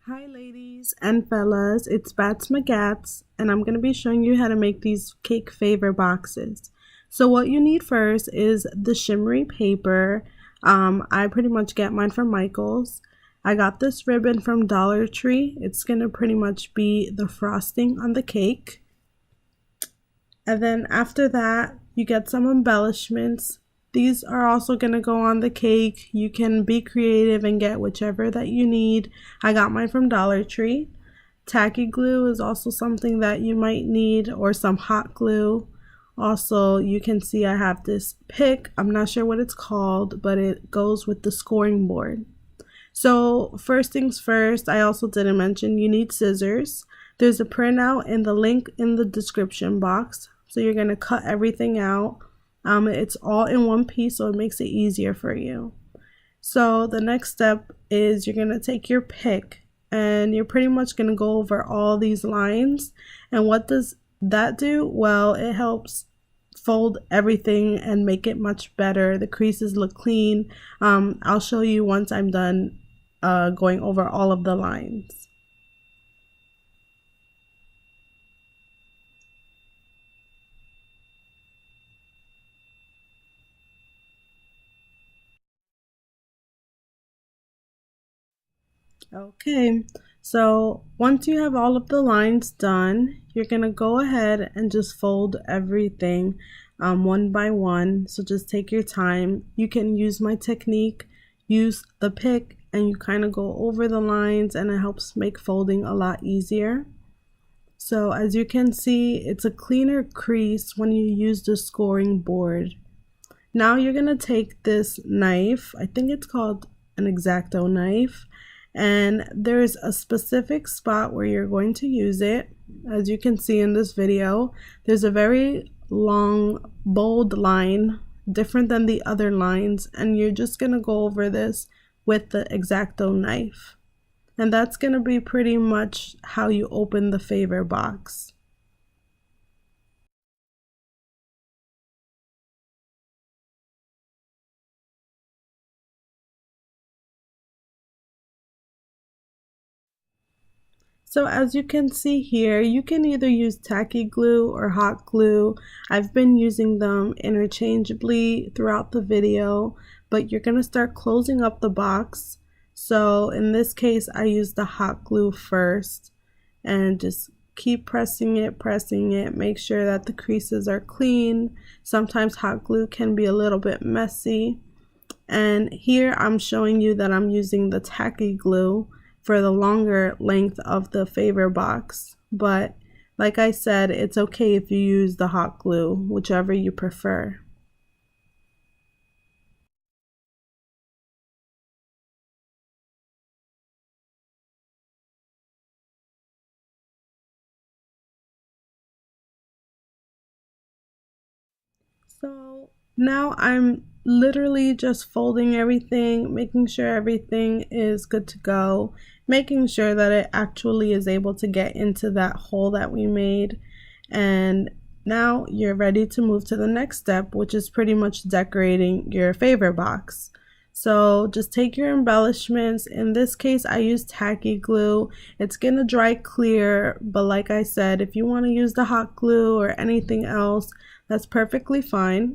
Hi ladies and fellas, it's Bats McGats and I'm going to be showing you how to make these cake favor boxes. So what you need first is the shimmery paper. I pretty much get mine from Michael's. I got this ribbon from Dollar Tree. It's going to pretty much be the frosting on the cake. And then after that, you get some embellishments. These are also going to go on the cake. You can be creative and get whichever that you need. I got mine from Dollar Tree. Tacky glue is also something that you might need, or some hot glue. Also, you can see I have this pick. I'm not sure what it's called, but it goes with the scoring board. So first things first, I also didn't mention you need scissors. There's a printout and the link in the description box. So you're going to cut everything out. It's all in one piece, so it makes it easier for you. So the next step is you're going to take your pick and you're pretty much going to go over all these lines. And what does that do? Well, it helps fold everything and make it much better. The creases look clean. I'll show you once I'm done going over all of the lines. Okay, so once you have all of the lines done, you're gonna go ahead and just fold everything one by one. So just take your time. You can use my technique, use the pick, and you kind of go over the lines, and it helps make folding a lot easier. So as you can see, it's a cleaner crease when you use the scoring board. Now you're gonna take this knife, I think it's called an Exacto knife, and there's a specific spot where you're going to use it. As you can see in this video, there's a very long, bold line, different than the other lines, and you're just gonna go over this with the Exacto knife. And that's gonna be pretty much how you open the favor box. So as you can see here, you can either use tacky glue or hot glue. I've been using them interchangeably throughout the video, but you're going to start closing up the box. So in this case, I use the hot glue first and just keep pressing it, make sure that the creases are clean. Sometimes hot glue can be a little bit messy. And here I'm showing you that I'm using the tacky glue for the longer length of the favor box, but like I said, it's okay if you use the hot glue, whichever you prefer. So now I'm literally just folding everything, making sure everything is good to go, making sure that it actually is able to get into that hole that we made. And now you're ready to move to the next step, which is pretty much decorating your favor box. So just take your embellishments. In this case, I use tacky glue. It's gonna dry clear, but like I said, if you want to use the hot glue or anything else, that's perfectly fine.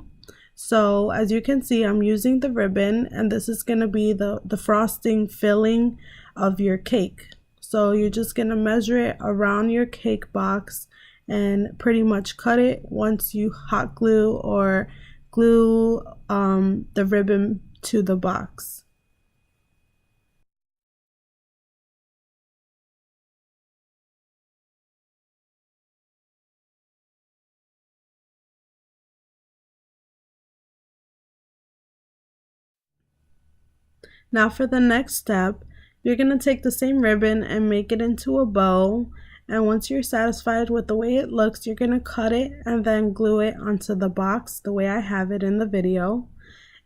So as you can see, I'm using the ribbon, and this is gonna be the frosting filling of your cake. So you're just gonna measure it around your cake box and pretty much cut it once you hot glue or glue the ribbon to the box. Now for the next step, you're going to take the same ribbon and make it into a bow. And once you're satisfied with the way it looks, you're going to cut it and then glue it onto the box the way I have it in the video.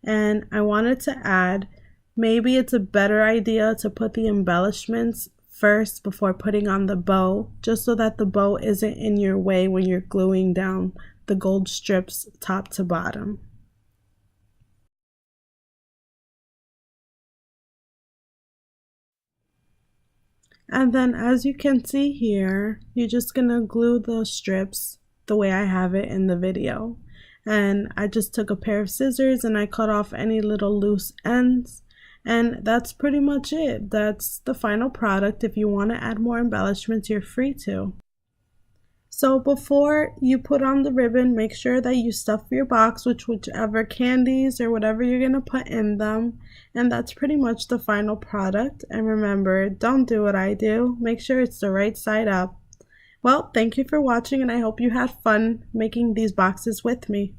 And I wanted to add, maybe it's a better idea to put the embellishments first before putting on the bow, just so that the bow isn't in your way when you're gluing down the gold strips top to bottom. And then as you can see here, you're just gonna glue the strips the way I have it in the video. And I just took a pair of scissors and I cut off any little loose ends. And that's pretty much it. That's the final product. If you want to add more embellishments, you're free to. So before you put on the ribbon, make sure that you stuff your box with whichever candies or whatever you're going to put in them. And that's pretty much the final product. And remember, don't do what I do. Make sure it's the right side up. Well, thank you for watching, and I hope you had fun making these boxes with me.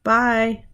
Bye!